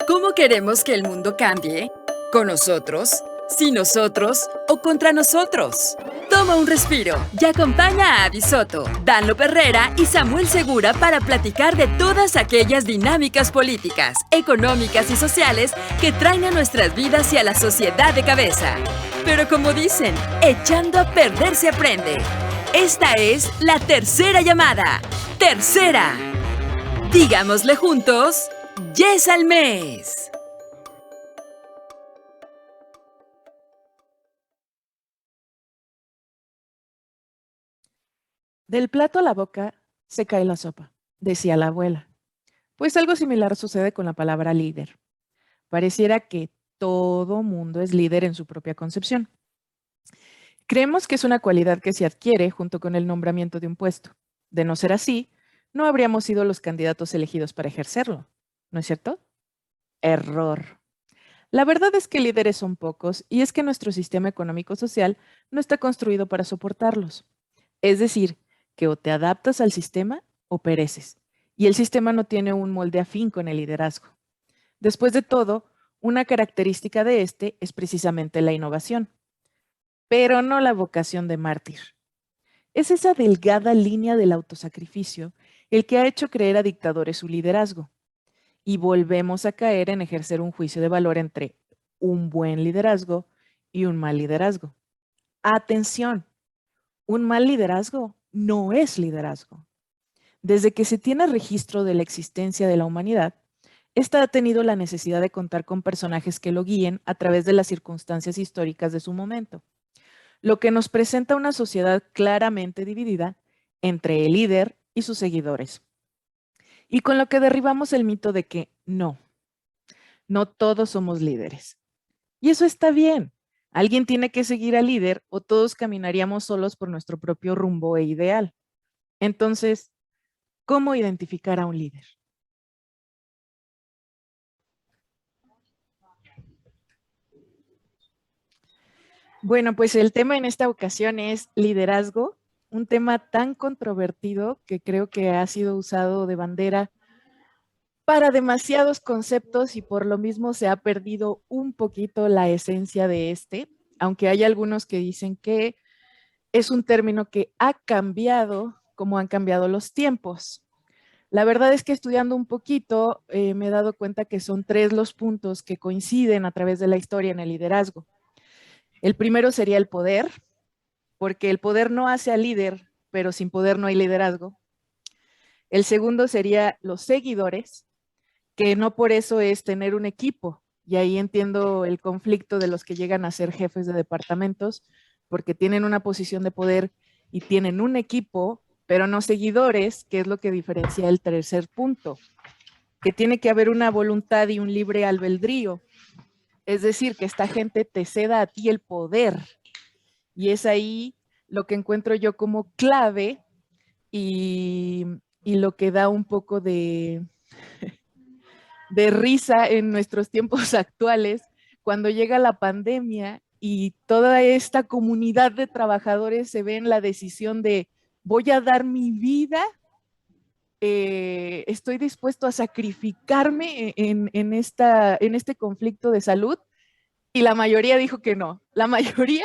¿Cómo queremos que el mundo cambie? ¿Con nosotros? ¿Sin nosotros? ¿O contra nosotros? Toma un respiro y acompaña a Abby Soto, Dan López Herrera y Samuel Segura para platicar de todas aquellas dinámicas políticas, económicas y sociales que traen a nuestras vidas y a la sociedad de cabeza. Pero como dicen, echando a perder se aprende. Esta es la tercera llamada. ¡Tercera! Digámosle juntos, ¡yes al mes! Del plato a la boca se cae la sopa, decía la abuela. Pues algo similar sucede con la palabra líder. Pareciera que todo mundo es líder en su propia concepción. Creemos que es una cualidad que se adquiere junto con el nombramiento de un puesto. De no ser así, no habríamos sido los candidatos elegidos para ejercerlo, ¿no es cierto? Error. La verdad es que líderes son pocos y es que nuestro sistema económico-social no está construido para soportarlos. Es decir, que o te adaptas al sistema o pereces. Y el sistema no tiene un molde afín con el liderazgo. Después de todo, una característica de este es precisamente la innovación, pero no la vocación de mártir. Es esa delgada línea del autosacrificio el que ha hecho creer a dictadores su liderazgo. Y volvemos a caer en ejercer un juicio de valor entre un buen liderazgo y un mal liderazgo. Atención, un mal liderazgo no es liderazgo. Desde que se tiene registro de la existencia de la humanidad, ésta ha tenido la necesidad de contar con personajes que lo guíen a través de las circunstancias históricas de su momento, lo que nos presenta una sociedad claramente dividida entre el líder y sus seguidores. Y con lo que derribamos el mito de que no todos somos líderes. Y eso está bien. Alguien tiene que seguir al líder o todos caminaríamos solos por nuestro propio rumbo e ideal. Entonces, ¿cómo identificar a un líder? Bueno, pues el tema en esta ocasión es liderazgo, un tema tan controvertido que creo que ha sido usado de bandera para demasiados conceptos y por lo mismo se ha perdido un poquito la esencia de este, aunque hay algunos que dicen que es un término que ha cambiado como han cambiado los tiempos. La verdad es que estudiando un poquito me he dado cuenta que son 3 los puntos que coinciden a través de la historia en el liderazgo. El primero sería el poder, porque el poder no hace al líder, pero sin poder no hay liderazgo. El segundo sería los seguidores, que no por eso es tener un equipo. Y ahí entiendo el conflicto de los que llegan a ser jefes de departamentos, porque tienen una posición de poder y tienen un equipo, pero no seguidores, que es lo que diferencia el tercer punto, que tiene que haber una voluntad y un libre albedrío. Es decir, que esta gente te ceda a ti el poder. Y es ahí lo que encuentro yo como clave y lo que da un poco de risa en nuestros tiempos actuales, cuando llega la pandemia y toda esta comunidad de trabajadores se ve en la decisión de voy a dar mi vida, estoy dispuesto a sacrificarme en este conflicto de salud, y la mayoría dijo que no. La mayoría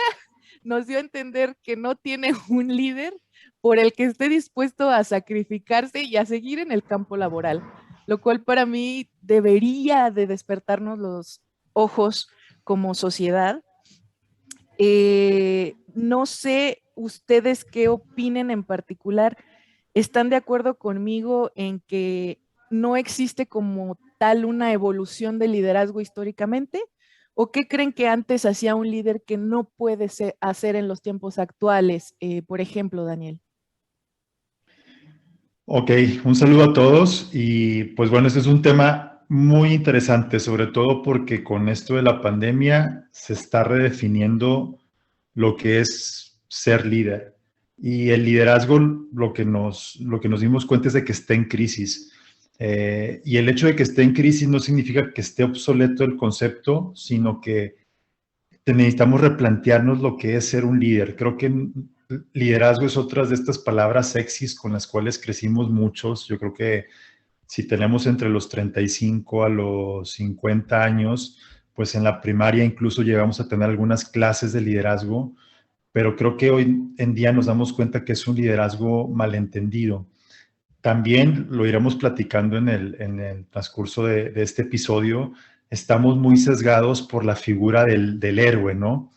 nos dio a entender que no tiene un líder por el que esté dispuesto a sacrificarse y a seguir en el campo laboral, lo cual para mí debería de despertarnos los ojos como sociedad. No sé ustedes qué opinen en particular. ¿Están de acuerdo conmigo en que no existe como tal una evolución del liderazgo históricamente? ¿O qué creen que antes hacía un líder que no puede hacer en los tiempos actuales? Por ejemplo, Daniel. Ok, un saludo a todos y pues bueno, este es un tema muy interesante, sobre todo porque con esto de la pandemia se está redefiniendo lo que es ser líder. Y el liderazgo, lo que nos dimos cuenta es de que está en crisis. Y el hecho de que esté en crisis no significa que esté obsoleto el concepto, sino que necesitamos replantearnos lo que es ser un líder. Creo que liderazgo es otra de estas palabras sexys con las cuales crecimos muchos. Yo creo que Si tenemos entre los 35 a los 50 años, pues en la primaria incluso llegamos a tener algunas clases de liderazgo, pero creo que hoy en día nos damos cuenta que es un liderazgo malentendido. También lo iremos platicando en el transcurso de este episodio. Estamos muy sesgados por la figura del héroe, ¿no?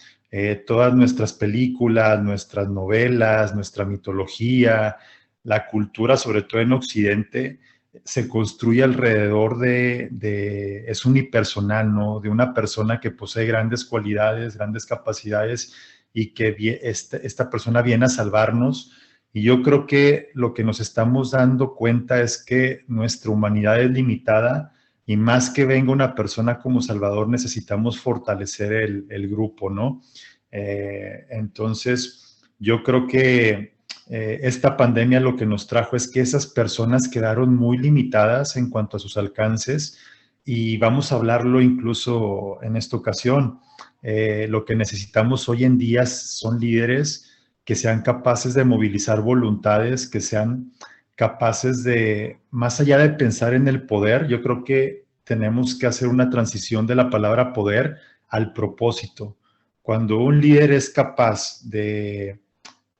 Todas nuestras películas, nuestras novelas, nuestra mitología, la cultura, sobre todo en Occidente, se construye alrededor es unipersonal, ¿no? De una persona que posee grandes cualidades, grandes capacidades y que esta persona viene a salvarnos. Y yo creo que lo que nos estamos dando cuenta es que nuestra humanidad es limitada y más que venga una persona como Salvador, necesitamos fortalecer el grupo, ¿no? Entonces, yo creo que esta pandemia lo que nos trajo es que esas personas quedaron muy limitadas en cuanto a sus alcances y vamos a hablarlo incluso en esta ocasión. Lo que necesitamos hoy en día son líderes que sean capaces de movilizar voluntades, que sean capaces de, más allá de pensar en el poder, yo creo que tenemos que hacer una transición de la palabra poder al propósito. Cuando un líder es capaz de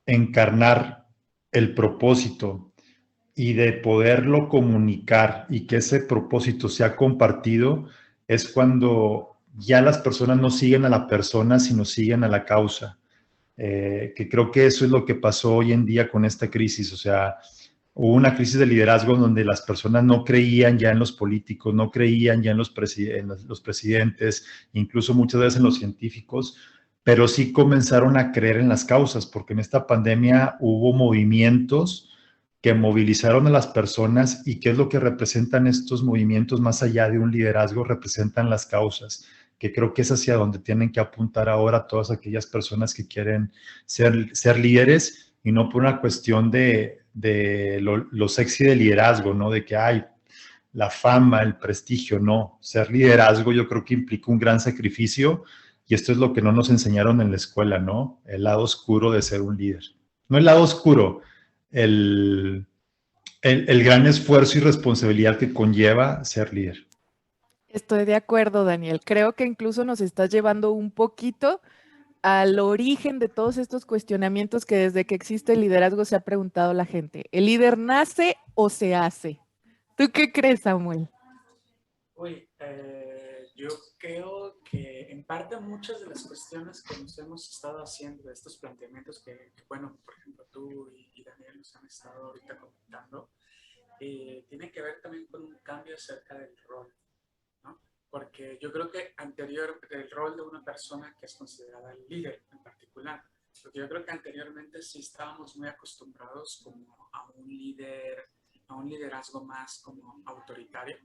encarnar el propósito y de poderlo comunicar y que ese propósito sea compartido, es cuando ya las personas no siguen a la persona, sino siguen a la causa. Que creo que eso es lo que pasó hoy en día con esta crisis. O sea, hubo una crisis de liderazgo donde las personas no creían ya en los políticos, no creían ya en los presidentes, incluso muchas veces en los científicos, pero sí comenzaron a creer en las causas, porque en esta pandemia hubo movimientos que movilizaron a las personas y qué es lo que representan estos movimientos más allá de un liderazgo, representan las causas, que creo que es hacia donde tienen que apuntar ahora todas aquellas personas que quieren ser líderes y no por una cuestión de lo sexy del liderazgo, ¿no? De que hay la fama, el prestigio, no. Ser liderazgo yo creo que implica un gran sacrificio y esto es lo que no nos enseñaron en la escuela, ¿no? El lado oscuro de ser un líder. No el lado oscuro, el, el gran esfuerzo y responsabilidad que conlleva ser líder. Estoy de acuerdo, Daniel. Creo que incluso nos estás llevando un poquito al origen de todos estos cuestionamientos que desde que existe el liderazgo se ha preguntado la gente. ¿El líder nace o se hace? ¿Tú qué crees, Samuel? Uy, yo creo que en parte muchas de las cuestiones que nos hemos estado haciendo, de estos planteamientos bueno, por ejemplo, tú y Daniel nos han estado ahorita comentando, tiene que ver también con un cambio acerca del rol, ¿no? Porque yo creo que el rol de una persona que es considerada el líder en particular, porque yo creo que anteriormente sí estábamos muy acostumbrados como a un liderazgo más como autoritario.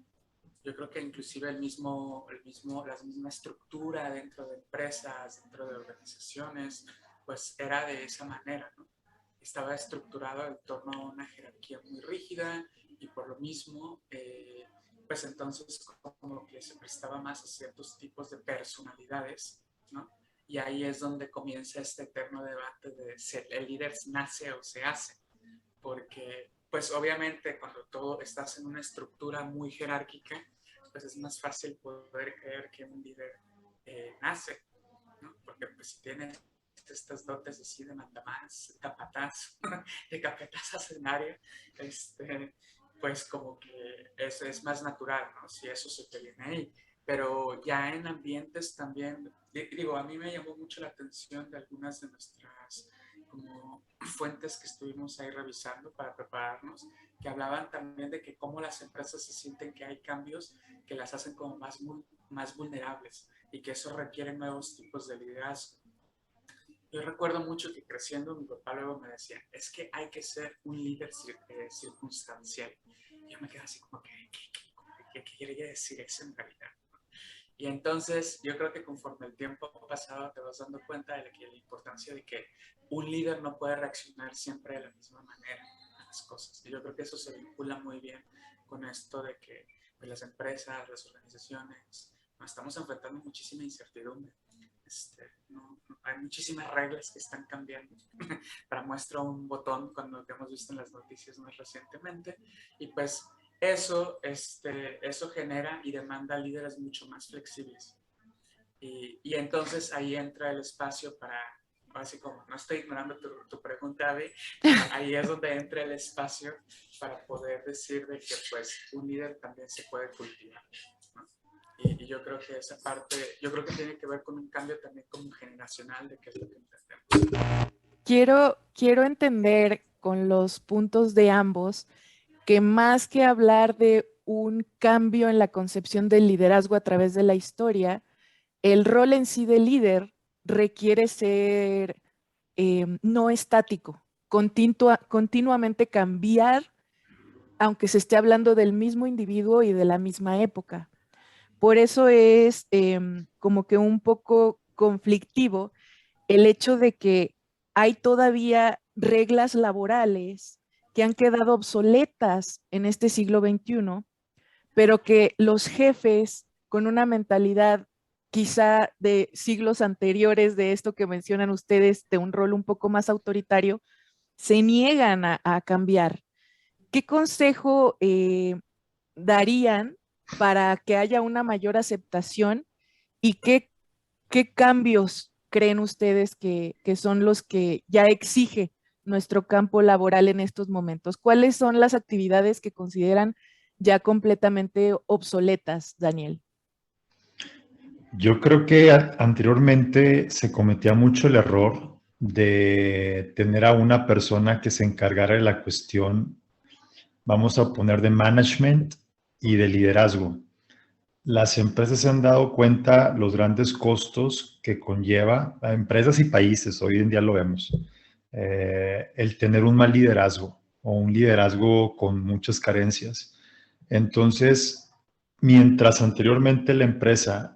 Yo creo que inclusive la misma estructura dentro de empresas, dentro de organizaciones, pues era de esa manera, ¿no? Estaba estructurado en torno a una jerarquía muy rígida y por lo mismo, pues entonces como que se prestaba más a ciertos tipos de personalidades, ¿no? Y ahí es donde comienza este eterno debate de si el líder nace o se hace, porque pues obviamente cuando todo estás en una estructura muy jerárquica, pues es más fácil poder creer que un líder nace, ¿no? Porque pues si tienes estas dotes así de mandamás, capataz, de capataz escenario, pues como que eso es más natural, ¿no? Si eso se te viene ahí. Pero ya en ambientes también, digo, a mí me llamó mucho la atención de algunas de nuestras como fuentes que estuvimos ahí revisando para prepararnos, que hablaban también de que cómo las empresas se sienten que hay cambios que las hacen como más vulnerables y que eso requiere nuevos tipos de liderazgo. Yo recuerdo mucho que creciendo mi papá luego me decía, es que hay que ser un líder circunstancial. Y yo me quedé así como ¿qué quiere decir eso en realidad? Y entonces yo creo que conforme el tiempo pasado te vas dando cuenta de la importancia de que un líder no puede reaccionar siempre de la misma manera a las cosas. Y yo creo que eso se vincula muy bien con esto de que pues, las empresas, las organizaciones, nos estamos enfrentando muchísima incertidumbre. Hay muchísimas reglas que están cambiando. Para muestra un botón cuando que hemos visto en las noticias más recientemente. Y pues eso genera y demanda líderes mucho más flexibles. Y entonces ahí entra el espacio para, así como no estoy ignorando tu pregunta, Abby, ahí es donde entra el espacio para poder decir de que pues un líder también se puede cultivar, ¿no? Y yo creo que esa parte, yo creo que tiene que ver con un cambio también como generacional de qué es lo que entendemos. Quiero entender con los puntos de ambos que más que hablar de un cambio en la concepción del liderazgo a través de la historia, el rol en sí del líder requiere ser no estático, continuamente cambiar, aunque se esté hablando del mismo individuo y de la misma época. Por eso es como que un poco conflictivo el hecho de que hay todavía reglas laborales que han quedado obsoletas en este siglo XXI, pero que los jefes con una mentalidad quizá de siglos anteriores de esto que mencionan ustedes, de un rol un poco más autoritario, se niegan a cambiar. ¿Qué consejo darían para que haya una mayor aceptación y qué cambios creen ustedes que son los que ya exige nuestro campo laboral en estos momentos? ¿Cuáles son las actividades que consideran ya completamente obsoletas, Daniel? Yo creo que anteriormente se cometía mucho el error de tener a una persona que se encargara de la cuestión, vamos a poner, de management y de liderazgo. Las empresas se han dado cuenta los grandes costos que conlleva a empresas y países, hoy en día lo vemos, el tener un mal liderazgo o un liderazgo con muchas carencias. Entonces, mientras anteriormente la empresa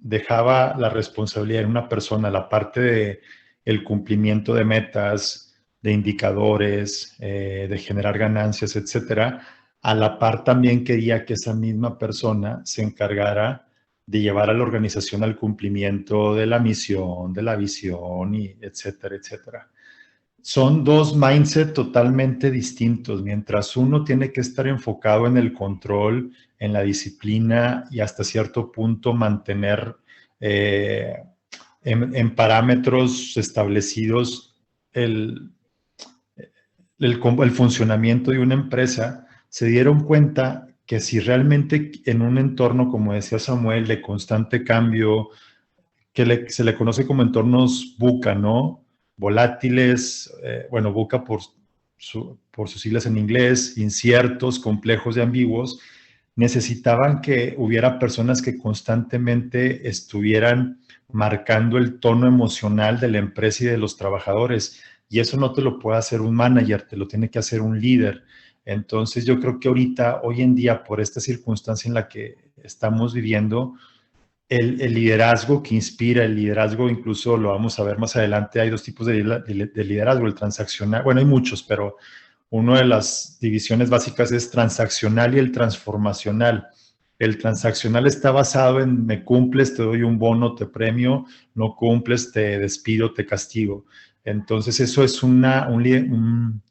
dejaba la responsabilidad en una persona, la parte de el cumplimiento de metas, de indicadores, de generar ganancias, etcétera, a la par también quería que esa misma persona se encargara de llevar a la organización al cumplimiento de la misión, de la visión, y etcétera, etcétera. Son dos mindsets totalmente distintos. Mientras uno tiene que estar enfocado en el control, en la disciplina y hasta cierto punto mantener en parámetros establecidos el funcionamiento de una empresa, se dieron cuenta que si realmente en un entorno, como decía Samuel, de constante cambio, que se le conoce como entornos VUCA, ¿no? Volátiles, bueno, VUCA por sus siglas en inglés, inciertos, complejos y ambiguos, necesitaban que hubiera personas que constantemente estuvieran marcando el tono emocional de la empresa y de los trabajadores. Y eso no te lo puede hacer un manager, te lo tiene que hacer un líder. Entonces yo creo que ahorita, hoy en día, por esta circunstancia en la que estamos viviendo, el liderazgo que inspira, el liderazgo, incluso lo vamos a ver más adelante, hay dos tipos de liderazgo, el transaccional, bueno, hay muchos, pero una de las divisiones básicas es transaccional y el transformacional. El transaccional está basado en me cumples, te doy un bono, te premio, no cumples, te despido, te castigo. Entonces eso es un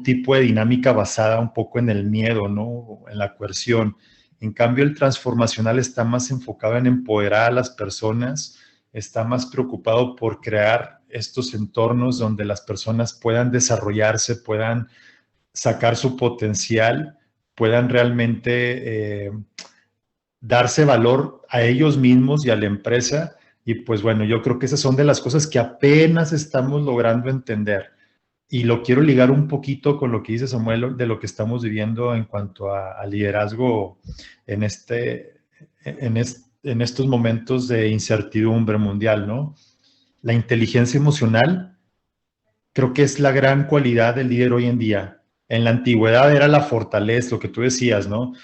tipo de dinámica basada un poco en el miedo, ¿no? En la coerción. En cambio, el transformacional está más enfocado en empoderar a las personas, está más preocupado por crear estos entornos donde las personas puedan desarrollarse, puedan sacar su potencial, puedan realmente darse valor a ellos mismos y a la empresa. Y pues bueno, yo creo que esas son de las cosas que apenas estamos logrando entender. Y lo quiero ligar un poquito con lo que dice Samuel de lo que estamos viviendo en cuanto a liderazgo en estos momentos de incertidumbre mundial, ¿no? La inteligencia emocional creo que es la gran cualidad del líder hoy en día. En la antigüedad era la fortaleza, lo que tú decías, ¿no?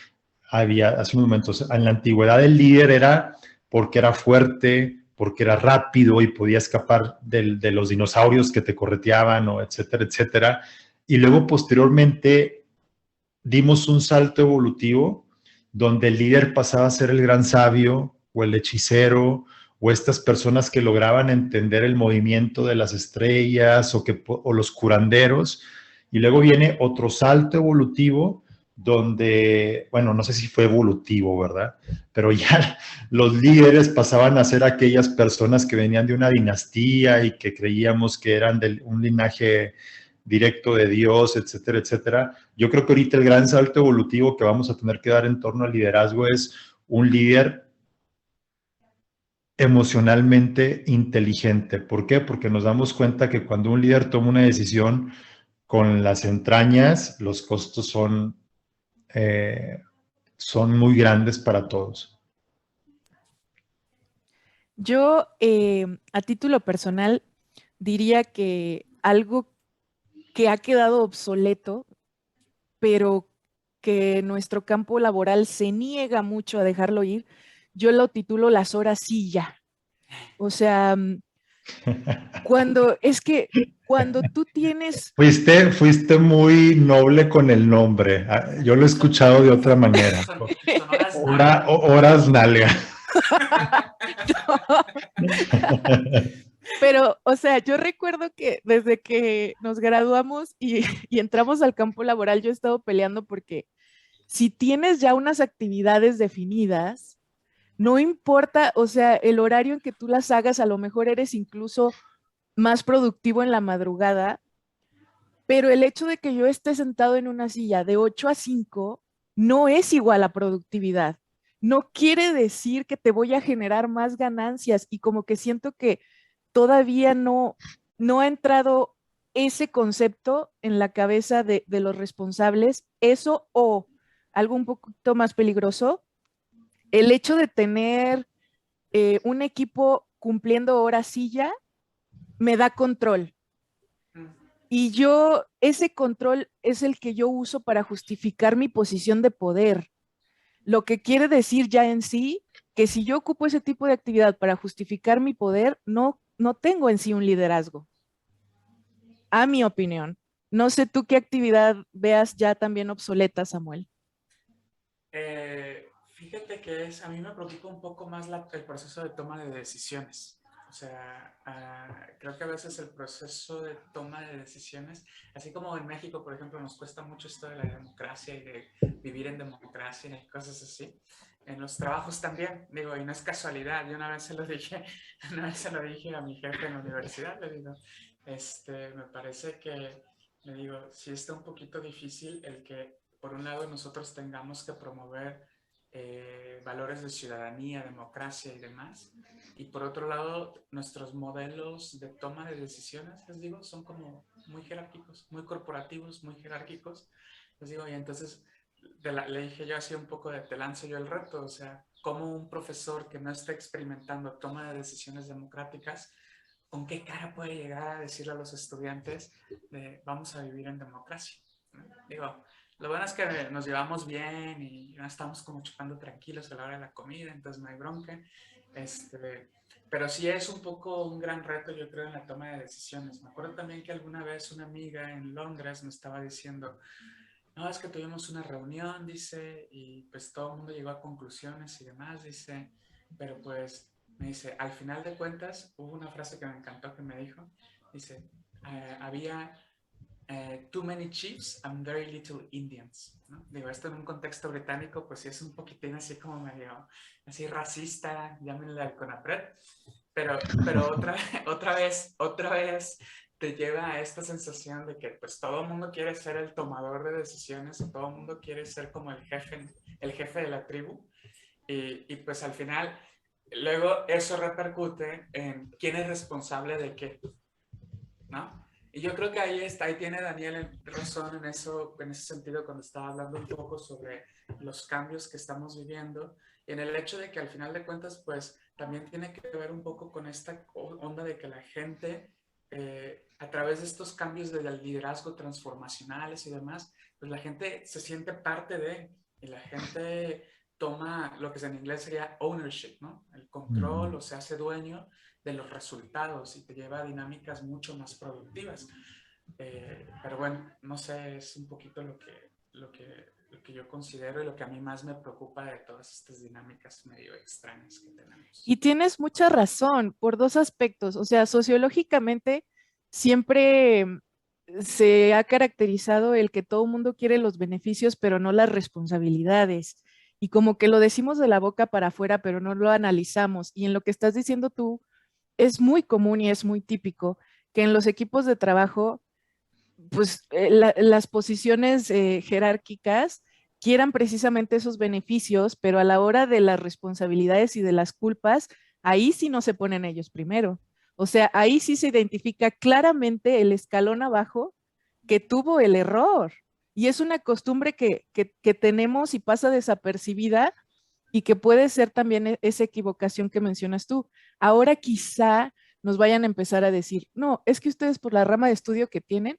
Hace unos momentos, en la antigüedad el líder era porque era fuerte, porque era rápido y podía escapar de los dinosaurios que te correteaban, o etcétera, etcétera. Y luego posteriormente dimos un salto evolutivo donde el líder pasaba a ser el gran sabio o el hechicero o estas personas que lograban entender el movimiento de las estrellas o los curanderos. Y luego viene otro salto evolutivo donde, bueno, no sé si fue evolutivo, ¿verdad? Pero ya los líderes pasaban a ser aquellas personas que venían de una dinastía y que creíamos que eran de un linaje directo de Dios, etcétera, etcétera. Yo creo que ahorita el gran salto evolutivo que vamos a tener que dar en torno al liderazgo es un líder emocionalmente inteligente. ¿Por qué? Porque nos damos cuenta que cuando un líder toma una decisión con las entrañas, los costos son muy grandes para todos. Yo, a título personal, diría que algo que ha quedado obsoleto, pero que nuestro campo laboral se niega mucho a dejarlo ir, yo lo titulo las horas silla. O sea, cuando tú tienes... Fuiste muy noble con el nombre. Yo lo he escuchado de otra manera. Son horas Horas nalga. Pero, o sea, yo recuerdo que desde que nos graduamos y entramos al campo laboral, yo he estado peleando porque si tienes ya unas actividades definidas, no importa, o sea, el horario en que tú las hagas, a lo mejor eres incluso más productivo en la madrugada, pero el hecho de que yo esté sentado en una silla de 8 a 5 no es igual a productividad. No quiere decir que te voy a generar más ganancias y como que siento que todavía no ha entrado ese concepto en la cabeza de los responsables, eso o algo un poquito más peligroso, el hecho de tener un equipo cumpliendo horas silla me da control. Y ese control es el que yo uso para justificar mi posición de poder. Lo que quiere decir ya en sí que si yo ocupo ese tipo de actividad para justificar mi poder, no tengo en sí un liderazgo. A mi opinión. No sé tú qué actividad veas ya también obsoleta, Samuel. Fíjate que a mí me preocupa un poco más el proceso de toma de decisiones. O sea, creo que a veces el proceso de toma de decisiones, así como en México, por ejemplo, nos cuesta mucho esto de la democracia y de vivir en democracia y cosas así. En los trabajos también, digo, y no es casualidad. Yo una vez se lo dije a mi jefe en la universidad, le digo, me parece que, le digo, sí está un poquito difícil el que, por un lado, nosotros tengamos que promover valores de ciudadanía, democracia y demás. Y por otro lado, nuestros modelos de toma de decisiones, les digo, son como muy jerárquicos, muy corporativos, muy jerárquicos. Les digo, y entonces le dije yo así un poco te lanzo yo el reto, o sea, como un profesor que no está experimentando toma de decisiones democráticas, ¿con qué cara puede llegar a decirle a los estudiantes de vamos a vivir en democracia? Digo, lo bueno es que nos llevamos bien y no estamos como chupando tranquilos a la hora de la comida, entonces no hay bronca. Pero sí es un poco un gran reto, yo creo, en la toma de decisiones. Me acuerdo también que alguna vez una amiga en Londres me estaba diciendo, no, es que tuvimos una reunión, dice, y pues todo el mundo llegó a conclusiones y demás, dice, pero pues me dice, al final de cuentas, hubo una frase que me encantó que me dijo, dice, había too many chiefs and very little Indians, ¿no? Digo, esto en un contexto británico, pues sí es un poquitín así como medio, así racista, llámenle al CONAPRED, pero otra vez te lleva a esta sensación de que pues todo el mundo quiere ser el tomador de decisiones o todo el mundo quiere ser como el jefe de la tribu y pues al final luego eso repercute en quién es responsable de qué, ¿no? Y yo creo que ahí tiene Daniel razón en ese sentido cuando estaba hablando un poco sobre los cambios que estamos viviendo y en el hecho de que al final de cuentas pues también tiene que ver un poco con esta onda de que la gente a través de estos cambios de liderazgo transformacionales y demás, pues la gente se siente parte de y la gente toma lo que en inglés sería ownership, ¿no? El control o se hace dueño de los resultados y te lleva a dinámicas mucho más productivas. Pero bueno, no sé, es un poquito lo que yo considero y lo que a mí más me preocupa de todas estas dinámicas medio extrañas que tenemos. Y tienes mucha razón por dos aspectos. O sea, sociológicamente siempre se ha caracterizado el que todo el mundo quiere los beneficios, pero no las responsabilidades. Y como que lo decimos de la boca para afuera, pero no lo analizamos. Y en lo que estás diciendo tú, es muy común y es muy típico que en los equipos de trabajo, pues las posiciones jerárquicas quieran precisamente esos beneficios, pero a la hora de las responsabilidades y de las culpas, ahí sí no se ponen ellos primero. O sea, ahí sí se identifica claramente el escalón abajo que tuvo el error. Y es una costumbre que tenemos y pasa desapercibida y que puede ser también esa equivocación que mencionas tú. Ahora quizá nos vayan a empezar a decir, no, es que ustedes por la rama de estudio que tienen,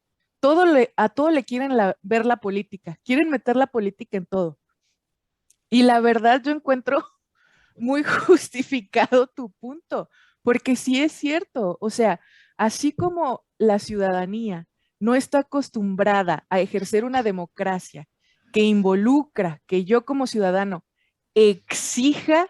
a todo le quieren ver la política, quieren meter la política en todo. Y la verdad yo encuentro muy justificado tu punto, porque sí es cierto, o sea, así como la ciudadanía no está acostumbrada a ejercer una democracia que involucra que yo como ciudadano exija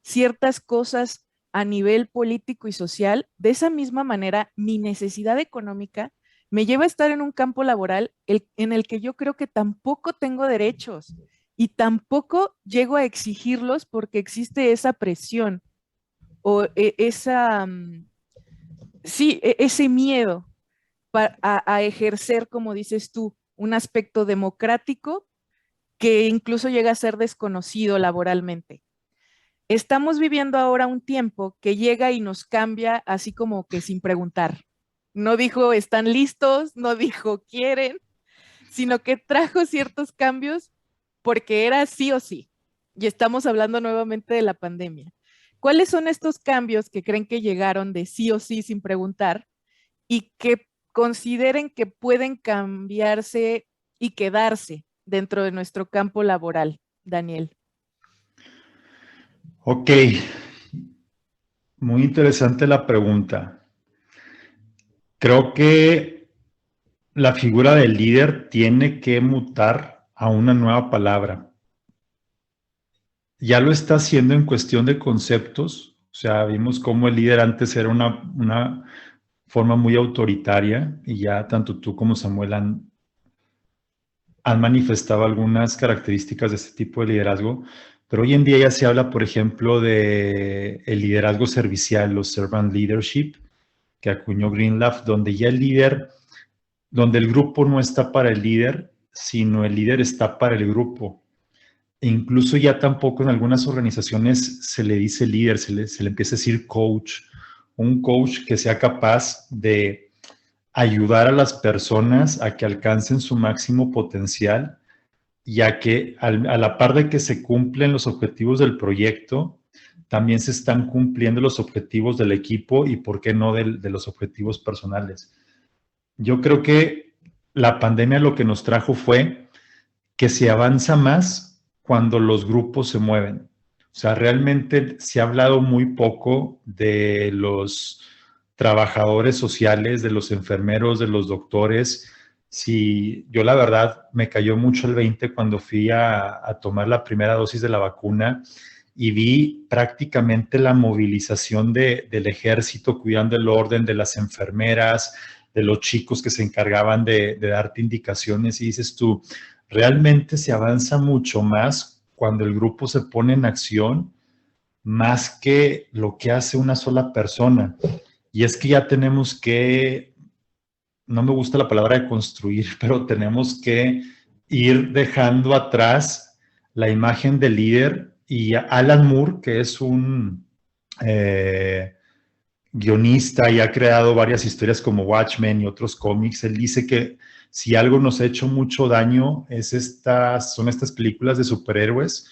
ciertas cosas a nivel político y social, de esa misma manera mi necesidad económica me lleva a estar en un campo laboral en el que yo creo que tampoco tengo derechos y tampoco llego a exigirlos porque existe esa presión o ese miedo a ejercer, como dices tú, un aspecto democrático que incluso llega a ser desconocido laboralmente. Estamos viviendo ahora un tiempo que llega y nos cambia así como que sin preguntar. No dijo están listos, no dijo quieren, sino que trajo ciertos cambios porque era sí o sí. Y estamos hablando nuevamente de la pandemia. ¿Cuáles son estos cambios que creen que llegaron de sí o sí sin preguntar y que consideren que pueden cambiarse y quedarse dentro de nuestro campo laboral, Daniel? Ok, muy interesante la pregunta. Creo que la figura del líder tiene que mutar a una nueva palabra. Ya lo está haciendo en cuestión de conceptos. O sea, vimos cómo el líder antes era una forma muy autoritaria y ya tanto tú como Samuel han manifestado algunas características de este tipo de liderazgo, pero hoy en día ya se habla, por ejemplo, de el liderazgo servicial, los servant leadership, que acuñó Greenleaf, donde ya el líder, donde el grupo no está para el líder, sino el líder está para el grupo. E incluso ya tampoco en algunas organizaciones se le dice líder, se le empieza a decir coach, un coach que sea capaz de ayudar a las personas a que alcancen su máximo potencial, ya que a la par de que se cumplen los objetivos del proyecto, también se están cumpliendo los objetivos del equipo y, ¿por qué no, de los objetivos personales? Yo creo que la pandemia lo que nos trajo fue que se avanza más cuando los grupos se mueven. O sea, realmente se ha hablado muy poco de los trabajadores sociales, de los enfermeros, de los doctores. Sí, yo la verdad me cayó mucho el 20 cuando fui a tomar la primera dosis de la vacuna y vi prácticamente la movilización del ejército cuidando el orden, de las enfermeras, de los chicos que se encargaban de darte indicaciones, y dices tú, realmente se avanza mucho más cuando el grupo se pone en acción, más que lo que hace una sola persona. Y es que ya tenemos que, no me gusta la palabra de construir, pero tenemos que ir dejando atrás la imagen del líder. Y Alan Moore, que es un guionista y ha creado varias historias como Watchmen y otros cómics, él dice que si algo nos ha hecho mucho daño son estas películas de superhéroes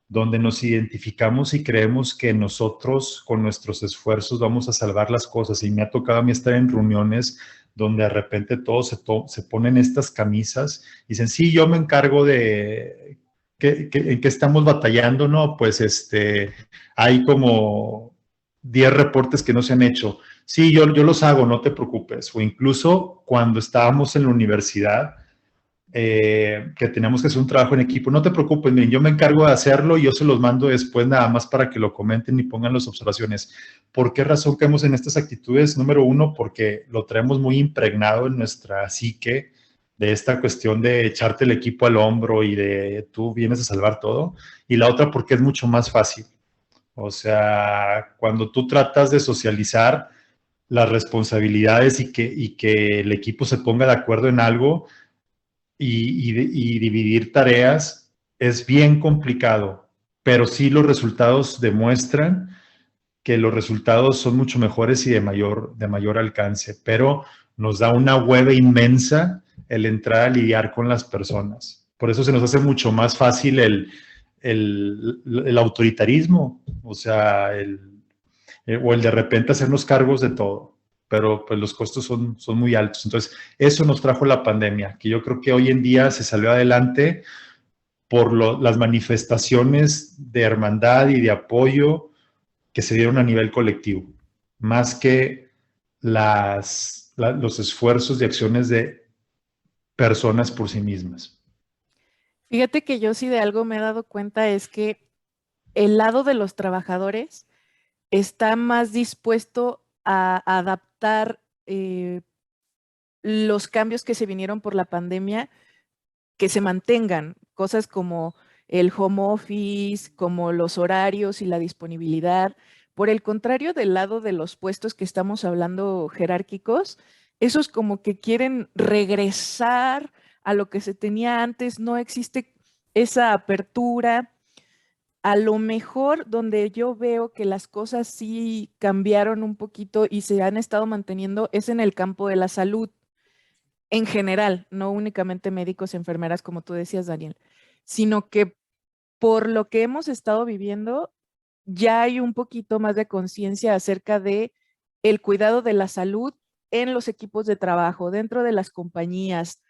donde nos identificamos y creemos que nosotros con nuestros esfuerzos vamos a salvar las cosas. Y me ha tocado a mí estar en reuniones donde de repente todos se ponen estas camisas y dicen, sí, yo me encargo de en qué estamos batallando, ¿no? Pues hay como 10 reportes que no se han hecho. Sí, yo los hago, no te preocupes. O incluso cuando estábamos en la universidad, que tenemos que hacer un trabajo en equipo. No te preocupes, miren, yo me encargo de hacerlo y yo se los mando después nada más para que lo comenten y pongan las observaciones. ¿Por qué razón caemos en estas actitudes? Número uno, porque lo traemos muy impregnado en nuestra psique, de esta cuestión de echarte el equipo al hombro y de tú vienes a salvar todo. Y la otra, porque es mucho más fácil. O sea, cuando tú tratas de socializar las responsabilidades y que el equipo se ponga de acuerdo en algo, y dividir tareas es bien complicado, pero sí los resultados demuestran que los resultados son mucho mejores y de mayor alcance, pero nos da una hueva inmensa el entrar a lidiar con las personas. Por eso se nos hace mucho más fácil el autoritarismo, o sea, o el de repente hacernos cargos de todo, pero pues los costos son muy altos. Entonces, eso nos trajo la pandemia, que yo creo que hoy en día se salió adelante por las manifestaciones de hermandad y de apoyo que se dieron a nivel colectivo, más que los esfuerzos y acciones de personas por sí mismas. Fíjate que yo sí de algo me he dado cuenta es que el lado de los trabajadores está más dispuesto a adaptar los cambios que se vinieron por la pandemia, que se mantengan, cosas como el home office, como los horarios y la disponibilidad. Por el contrario, del lado de los puestos que estamos hablando jerárquicos, esos como que quieren regresar a lo que se tenía antes, no existe esa apertura. A lo mejor donde yo veo que las cosas sí cambiaron un poquito y se han estado manteniendo es en el campo de la salud en general, no únicamente médicos, enfermeras, como tú decías, Daniel, sino que por lo que hemos estado viviendo, ya hay un poquito más de conciencia acerca de el cuidado de la salud en los equipos de trabajo, dentro de las compañías.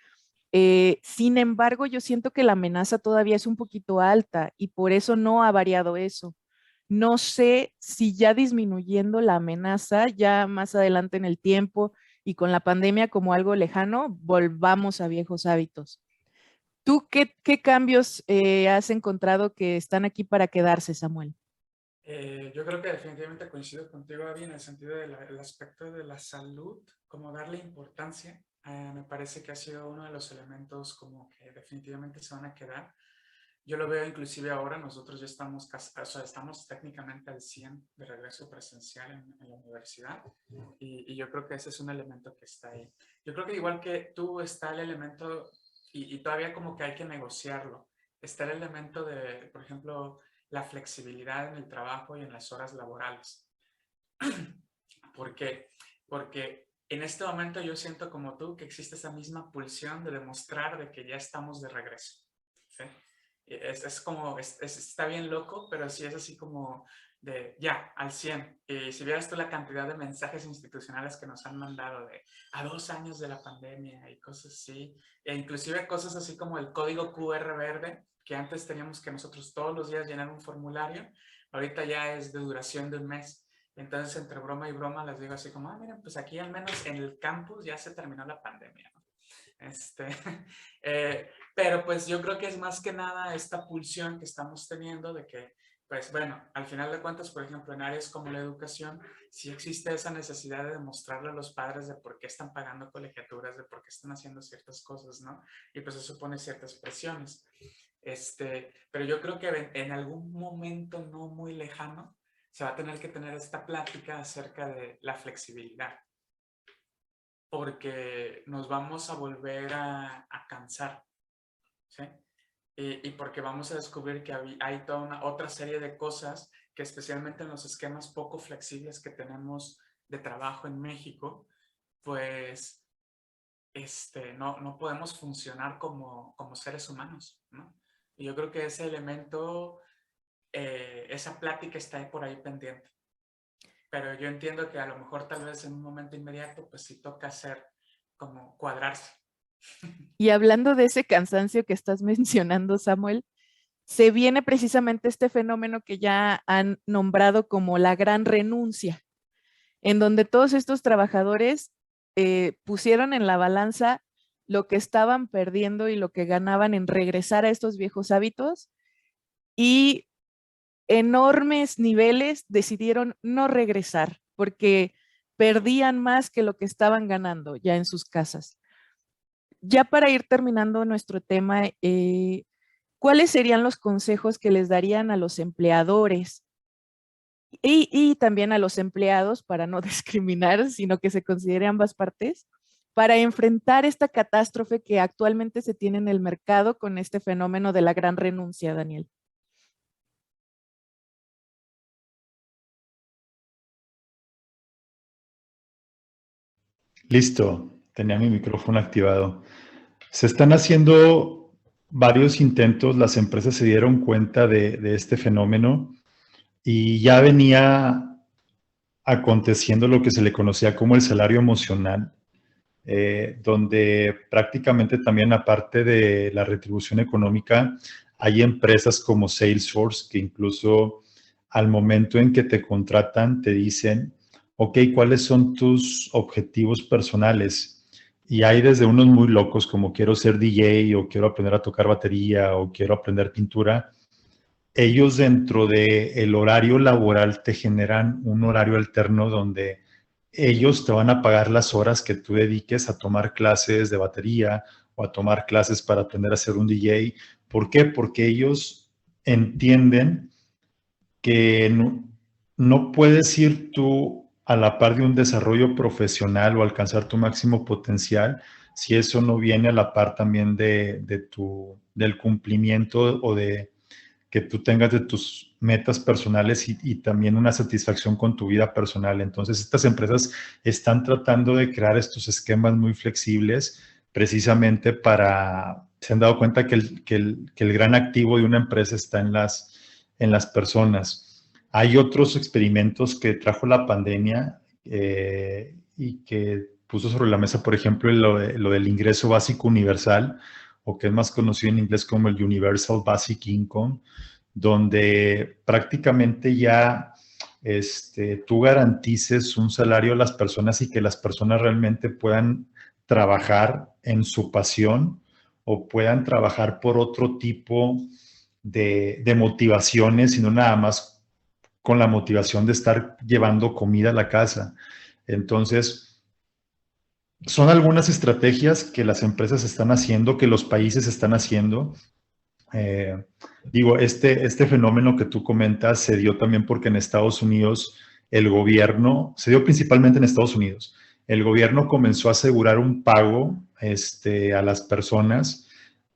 Sin embargo, yo siento que la amenaza todavía es un poquito alta y por eso no ha variado eso. No sé si ya disminuyendo la amenaza, ya más adelante en el tiempo y con la pandemia como algo lejano, volvamos a viejos hábitos. ¿Tú qué cambios has encontrado que están aquí para quedarse, Samuel? Yo creo que definitivamente coincido contigo, Abby, en el sentido del aspecto de la salud, como darle importancia. Me parece que ha sido uno de los elementos como que definitivamente se van a quedar. Yo lo veo inclusive ahora, nosotros ya estamos, o sea, estamos técnicamente al 100 de regreso presencial en la universidad y yo creo que ese es un elemento que está ahí. Yo creo que igual que tú está el elemento y todavía como que hay que negociarlo. Está el elemento de, por ejemplo, la flexibilidad en el trabajo y en las horas laborales. ¿Por qué? Porque en este momento yo siento como tú que existe esa misma pulsión de demostrar de que ya estamos de regreso. ¿Sí? Es como, está bien loco, pero sí es así como de ya, al 100. Y si vieras tú la cantidad de mensajes institucionales que nos han mandado de a 2 años de la pandemia y cosas así, e inclusive cosas así como el código QR verde, que antes teníamos que nosotros todos los días llenar un formulario, ahorita ya es de duración de un mes. Entonces, entre broma y broma, les digo así como, miren, pues aquí al menos en el campus ya se terminó la pandemia, ¿no? Pero pues yo creo que es más que nada esta pulsión que estamos teniendo de que, pues bueno, al final de cuentas, por ejemplo, en áreas como la educación, sí existe esa necesidad de demostrarle a los padres de por qué están pagando colegiaturas, de por qué están haciendo ciertas cosas, ¿no? Y pues eso supone ciertas presiones. Pero yo creo que en algún momento no muy lejano se va a tener que tener esta plática acerca de la flexibilidad, porque nos vamos a volver a cansar, ¿sí? Y porque vamos a descubrir que hay toda una otra serie de cosas que especialmente en los esquemas poco flexibles que tenemos de trabajo en México, pues no podemos funcionar como seres humanos, ¿no? Y yo creo que ese elemento, esa plática está por ahí pendiente. Pero yo entiendo que a lo mejor tal vez en un momento inmediato, pues sí toca hacer como cuadrarse. Y hablando de ese cansancio que estás mencionando, Samuel, se viene precisamente este fenómeno que ya han nombrado como la gran renuncia, en donde todos estos trabajadores pusieron en la balanza lo que estaban perdiendo y lo que ganaban en regresar a estos viejos hábitos, y enormes niveles decidieron no regresar porque perdían más que lo que estaban ganando ya en sus casas. Ya para ir terminando nuestro tema, ¿cuáles serían los consejos que les darían a los empleadores y también a los empleados, para no discriminar, sino que se considere ambas partes, para enfrentar esta catástrofe que actualmente se tiene en el mercado con este fenómeno de la gran renuncia, Daniel? Listo, tenía mi micrófono activado. Se están haciendo varios intentos, las empresas se dieron cuenta de este fenómeno y ya venía aconteciendo lo que se le conocía como el salario emocional, donde prácticamente también, aparte de la retribución económica, hay empresas como Salesforce que incluso al momento en que te contratan te dicen, ok, ¿cuáles son tus objetivos personales? Y hay desde unos muy locos como quiero ser DJ o quiero aprender a tocar batería o quiero aprender pintura. Ellos dentro del horario laboral te generan un horario alterno donde ellos te van a pagar las horas que tú dediques a tomar clases de batería o a tomar clases para aprender a ser un DJ. ¿Por qué? Porque ellos entienden que no puedes ir tú a la par de un desarrollo profesional o alcanzar tu máximo potencial si eso no viene a la par también del cumplimiento o de que tú tengas de tus metas personales y también una satisfacción con tu vida personal. Entonces, estas empresas están tratando de crear estos esquemas muy flexibles precisamente se han dado cuenta que el gran activo de una empresa está en las personas. Hay otros experimentos que trajo la pandemia y que puso sobre la mesa, por ejemplo, lo del ingreso básico universal, o que es más conocido en inglés como el Universal Basic Income, donde prácticamente ya tú garantices un salario a las personas y que las personas realmente puedan trabajar en su pasión o puedan trabajar por otro tipo de motivaciones, sino nada más con la motivación de estar llevando comida a la casa. Entonces, son algunas estrategias que las empresas están haciendo, que los países están haciendo. Este fenómeno que tú comentas se dio también porque en Estados Unidos el gobierno, se dio principalmente en Estados Unidos, el gobierno comenzó a asegurar un pago a las personas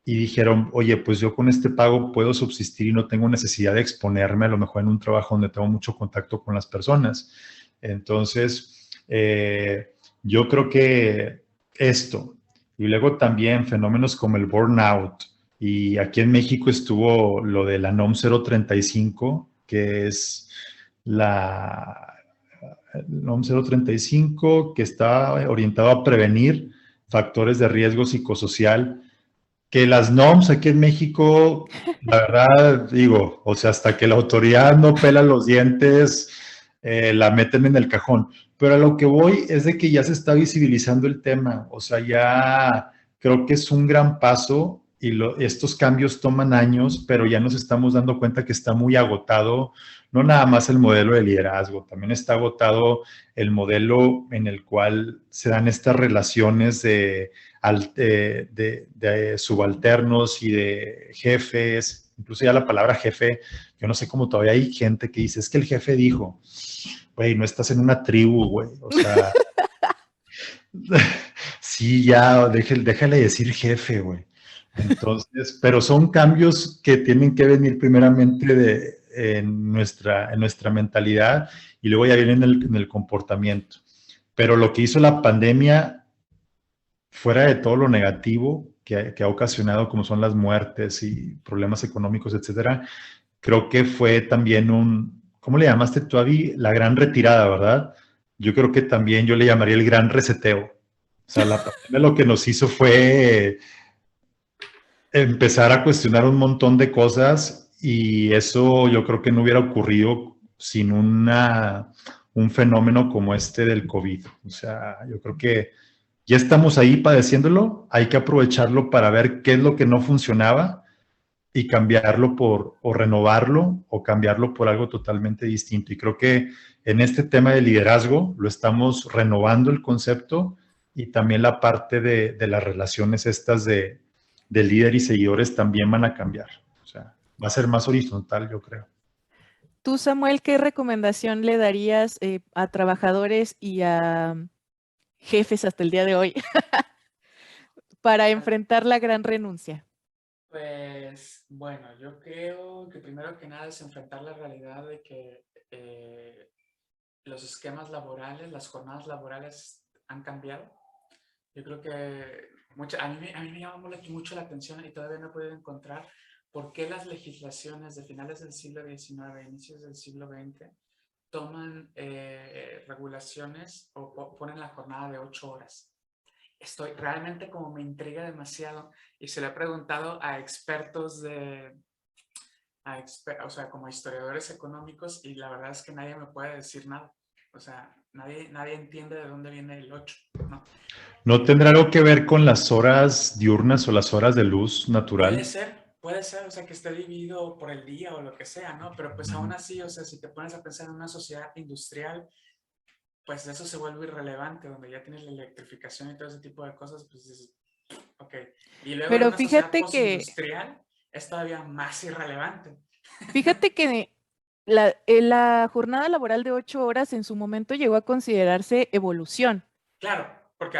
y dijeron, oye, pues yo con este pago puedo subsistir y no tengo necesidad de exponerme a lo mejor en un trabajo donde tengo mucho contacto con las personas. Entonces, yo creo que esto, y luego también fenómenos como el burnout, y aquí en México estuvo lo de la NOM 035, que es la NOM 035, que está orientado a prevenir factores de riesgo psicosocial, que las NOMs aquí en México, la verdad, digo, o sea, hasta que la autoridad no pela los dientes, la meten en el cajón. Pero a lo que voy es de que ya se está visibilizando el tema, o sea, ya creo que es un gran paso y estos cambios toman años, pero ya nos estamos dando cuenta que está muy agotado, no nada más el modelo de liderazgo, también está agotado el modelo en el cual se dan estas relaciones de subalternos y de jefes, incluso ya la palabra jefe, yo no sé cómo todavía hay gente que dice, es que el jefe dijo, güey, no estás en una tribu, güey, o sea, sí, ya, déjale decir jefe, güey. Entonces, pero son cambios que tienen que venir primeramente en nuestra mentalidad y luego ya vienen en el comportamiento. Pero lo que hizo la pandemia, fuera de todo lo negativo que ha ocasionado, como son las muertes y problemas económicos, etcétera, creo que fue también ¿cómo le llamaste tú, Avi? La gran retirada, ¿verdad? Yo creo que también yo le llamaría el gran reseteo. O sea, la pandemia lo que nos hizo fue empezar a cuestionar un montón de cosas y eso yo creo que no hubiera ocurrido sin un fenómeno como este del COVID. O sea, yo creo que ya estamos ahí padeciéndolo, hay que aprovecharlo para ver qué es lo que no funcionaba y cambiarlo o renovarlo o cambiarlo por algo totalmente distinto. Y creo que en este tema de liderazgo lo estamos renovando el concepto y también la parte de las relaciones estas de líder y seguidores también van a cambiar. O sea, va a ser más horizontal, yo creo. Tú, Samuel, ¿qué recomendación le darías a trabajadores y a jefes hasta el día de hoy para enfrentar la gran renuncia? Pues bueno, yo creo que primero que nada es enfrentar la realidad de que los esquemas laborales, las jornadas laborales han cambiado. Yo creo que a mí me llama mucho la atención y todavía no he podido encontrar por qué las legislaciones de finales del siglo XIX, inicios del siglo XX, toman regulaciones o ponen la jornada de 8 horas. Realmente como me intriga demasiado y se lo he preguntado a expertos o sea, como historiadores económicos, y la verdad es que nadie me puede decir nada. O sea, nadie entiende de dónde viene el 8, ¿no? ¿No tendrá algo que ver con las horas diurnas o las horas de luz natural? Puede ser, o sea, que esté dividido por el día o lo que sea, ¿no? Pero pues aún así, o sea, si te pones a pensar en una sociedad industrial, pues eso se vuelve irrelevante, donde ya tienes la electrificación y todo ese tipo de cosas, pues dices, ok. Y luego en Pero una sociedad fíjate que postindustrial es todavía más irrelevante. la jornada laboral de 8 horas en su momento llegó a considerarse evolución. Claro, porque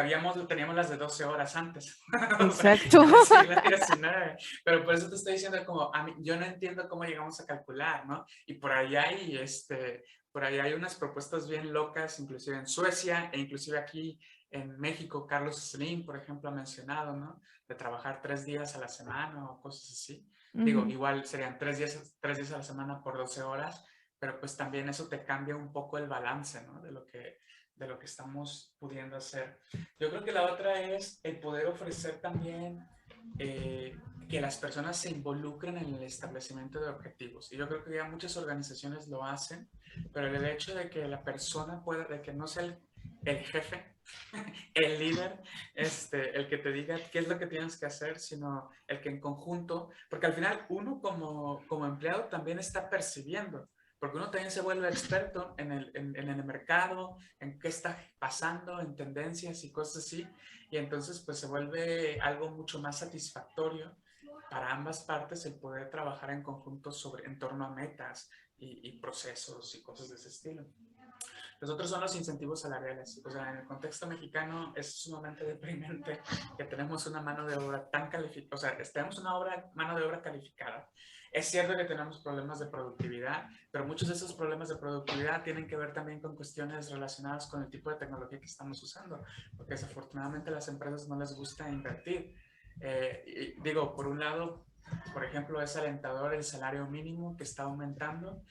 teníamos las de 12 horas antes. Exacto. O sea, en el siglo XIX. Pero por eso te estoy diciendo como, yo no entiendo cómo llegamos a calcular, ¿no? Y por ahí hay unas propuestas bien locas, inclusive en Suecia e inclusive aquí en México. Carlos Slim, por ejemplo, ha mencionado, ¿no? De trabajar 3 días a la semana o cosas así. Digo, igual serían 3 días a la semana por 12 horas, pero pues también eso te cambia un poco el balance, ¿no? De lo que estamos pudiendo hacer. Yo creo que la otra es el poder ofrecer también que las personas se involucren en el establecimiento de objetivos. Y yo creo que ya muchas organizaciones lo hacen, pero el hecho de que la persona pueda, de que no sea el jefe, el líder, el que te diga qué es lo que tienes que hacer, sino el que en conjunto, porque al final uno como empleado también está percibiendo, porque uno también se vuelve experto en el mercado, en qué está pasando, en tendencias y cosas así, y entonces pues se vuelve algo mucho más satisfactorio para ambas partes el poder trabajar en conjunto en torno a metas y procesos y cosas de ese estilo. Los otros son los incentivos salariales. O sea, en el contexto mexicano es sumamente deprimente que tenemos una mano de obra tan calificada, o sea, tenemos mano de obra calificada. Es cierto que tenemos problemas de productividad, pero muchos de esos problemas de productividad tienen que ver también con cuestiones relacionadas con el tipo de tecnología que estamos usando, porque desafortunadamente a las empresas no les gusta invertir. Digo, por un lado, por ejemplo, es alentador el salario mínimo que está aumentando,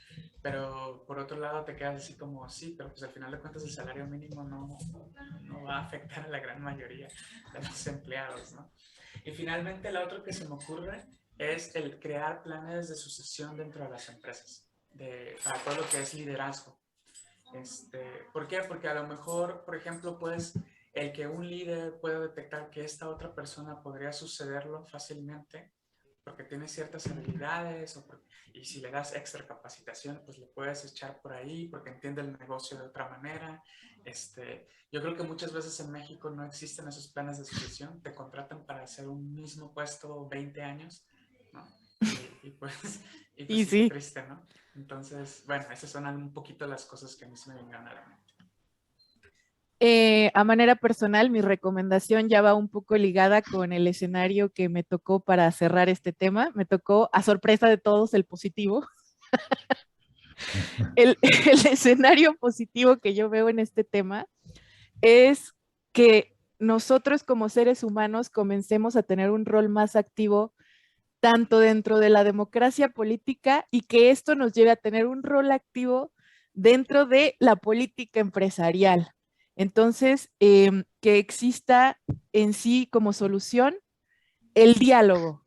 pero por otro lado te quedas así como, sí, pero pues al final de cuentas el salario mínimo no va a afectar a la gran mayoría de los empleados, ¿no? Y finalmente, lo otro que se me ocurre es el crear planes de sucesión dentro de las empresas, para todo lo que es liderazgo. ¿Por qué? Porque a lo mejor, por ejemplo, pues el que un líder pueda detectar que esta otra persona podría sucederlo fácilmente, porque tiene ciertas habilidades, y si le das extra capacitación, pues le puedes echar por ahí, porque entiende el negocio de otra manera. Yo creo que muchas veces en México no existen esos planes de sucesión, te contratan para hacer un mismo puesto 20 años, ¿no? Y pues sí, sí. qué triste, ¿no? Entonces, bueno, esas son un poquito las cosas que a mí se me vengan a la mente. A manera personal, mi recomendación ya va un poco ligada con el escenario que me tocó para cerrar este tema. Me tocó, a sorpresa de todos, el positivo. El escenario positivo que yo veo en este tema es que nosotros como seres humanos comencemos a tener un rol más activo tanto dentro de la democracia política y que esto nos lleve a tener un rol activo dentro de la política empresarial. Entonces, que exista en sí como solución el diálogo.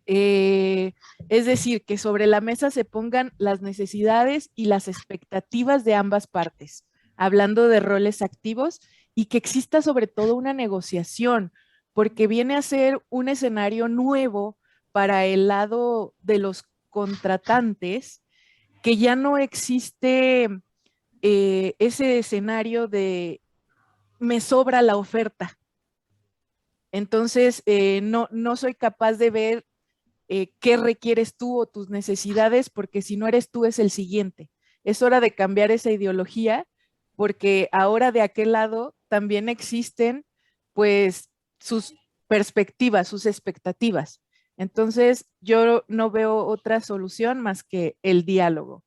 Es decir, que sobre la mesa se pongan las necesidades y las expectativas de ambas partes, hablando de roles activos y que exista sobre todo una negociación, porque viene a ser un escenario nuevo para el lado de los contratantes, que ya no existe ese escenario de me sobra la oferta. Entonces, no soy capaz de ver qué requieres tú o tus necesidades, porque si no eres tú, es el siguiente. Es hora de cambiar esa ideología, porque ahora de aquel lado también existen, pues, sus perspectivas, sus expectativas. Entonces, yo no veo otra solución más que el diálogo.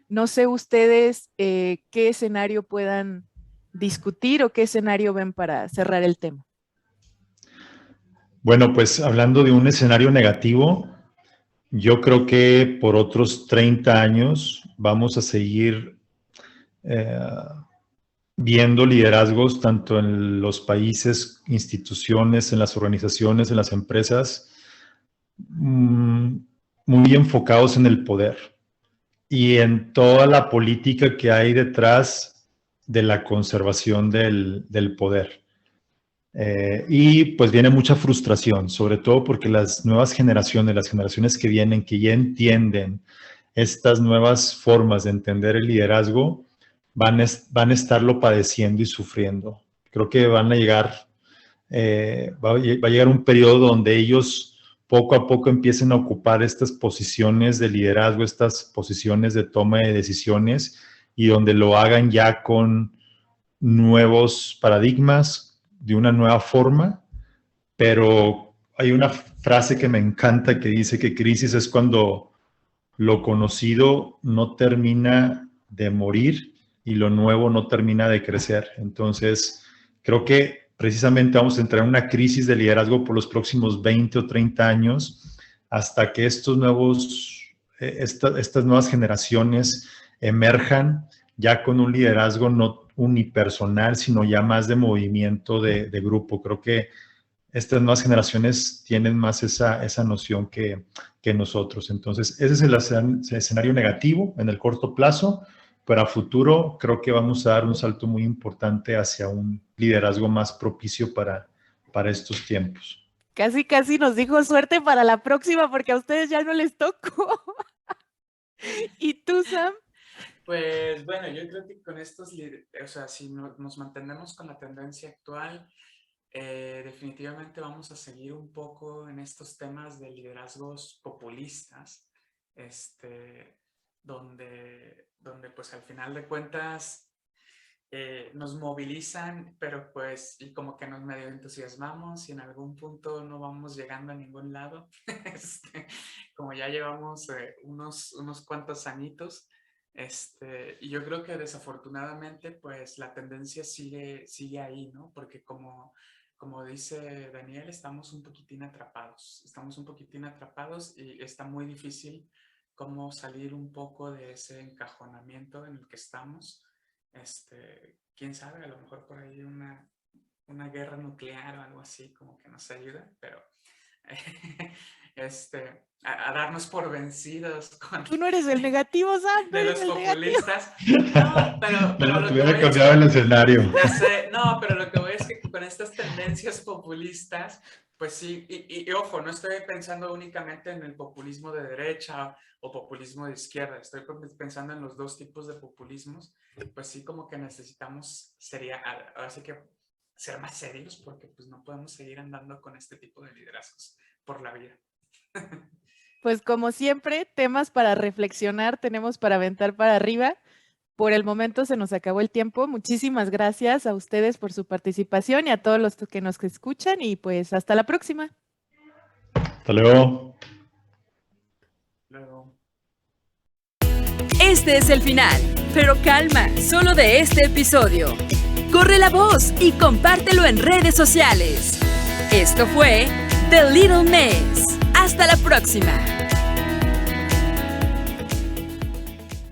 No sé ustedes qué escenario puedan discutir o qué escenario ven para cerrar el tema. Bueno, pues hablando de un escenario negativo, yo creo que por otros 30 años vamos a seguir viendo liderazgos tanto en los países, instituciones, en las organizaciones, en las empresas, muy enfocados en el poder y en toda la política que hay detrás de la conservación del poder. Y pues viene mucha frustración, sobre todo porque las nuevas generaciones, las generaciones que vienen, que ya entienden estas nuevas formas de entender el liderazgo, van a estarlo padeciendo y sufriendo. Creo que van a llegar, va a llegar un periodo donde ellos poco a poco empiecen a ocupar estas posiciones de liderazgo, estas posiciones de toma de decisiones, y donde lo hagan ya con nuevos paradigmas, de una nueva forma. Pero hay una frase que me encanta que dice que crisis es cuando lo conocido no termina de morir y lo nuevo no termina de crecer. Entonces, creo que precisamente vamos a entrar en una crisis de liderazgo por los próximos 20 o 30 años, hasta que estas nuevas generaciones emerjan ya con un liderazgo no unipersonal, sino ya más de movimiento de grupo. Creo que estas nuevas generaciones tienen más esa noción que nosotros. Entonces, ese es el escenario negativo en el corto plazo, pero a futuro creo que vamos a dar un salto muy importante hacia un liderazgo más propicio para estos tiempos. Casi nos dijo suerte para la próxima, porque a ustedes ya no les tocó. ¿Y tú, Sam? Pues bueno, yo creo que con estos, o sea, si nos mantenemos con la tendencia actual, definitivamente vamos a seguir un poco en estos temas de liderazgos populistas, donde pues al final de cuentas nos movilizan, pero pues y como que nos medio entusiasmamos y en algún punto no vamos llegando a ningún lado, como ya llevamos unos cuantos añitos. Y yo creo que desafortunadamente pues la tendencia sigue ahí, ¿no? Porque como dice Daniel, estamos un poquitín atrapados y está muy difícil cómo salir un poco de ese encajonamiento en el que estamos. Quién sabe, a lo mejor por ahí una guerra nuclear o algo así como que nos ayuda, pero a darnos por vencidos Tú no eres el negativo, Sam. De los populistas. No, pero no, tuviera cambiado el escenario. Ya sé, no, pero lo que voy es que con estas tendencias populistas, pues sí, y ojo, no estoy pensando únicamente en el populismo de derecha o populismo de izquierda, estoy pensando en los dos tipos de populismos, pues sí, como que necesitamos, así que ser más serios, porque pues no podemos seguir andando con este tipo de liderazgos por la vida. Pues como siempre, temas para reflexionar, tenemos para aventar para arriba. Por el momento se nos acabó el tiempo. Muchísimas gracias a ustedes por su participación y a todos los que nos escuchan, y pues hasta la próxima. Hasta luego. Este es el final, pero calma, solo de este episodio. Corre la voz y compártelo en redes sociales. Esto fue The Little Mess. Hasta la próxima.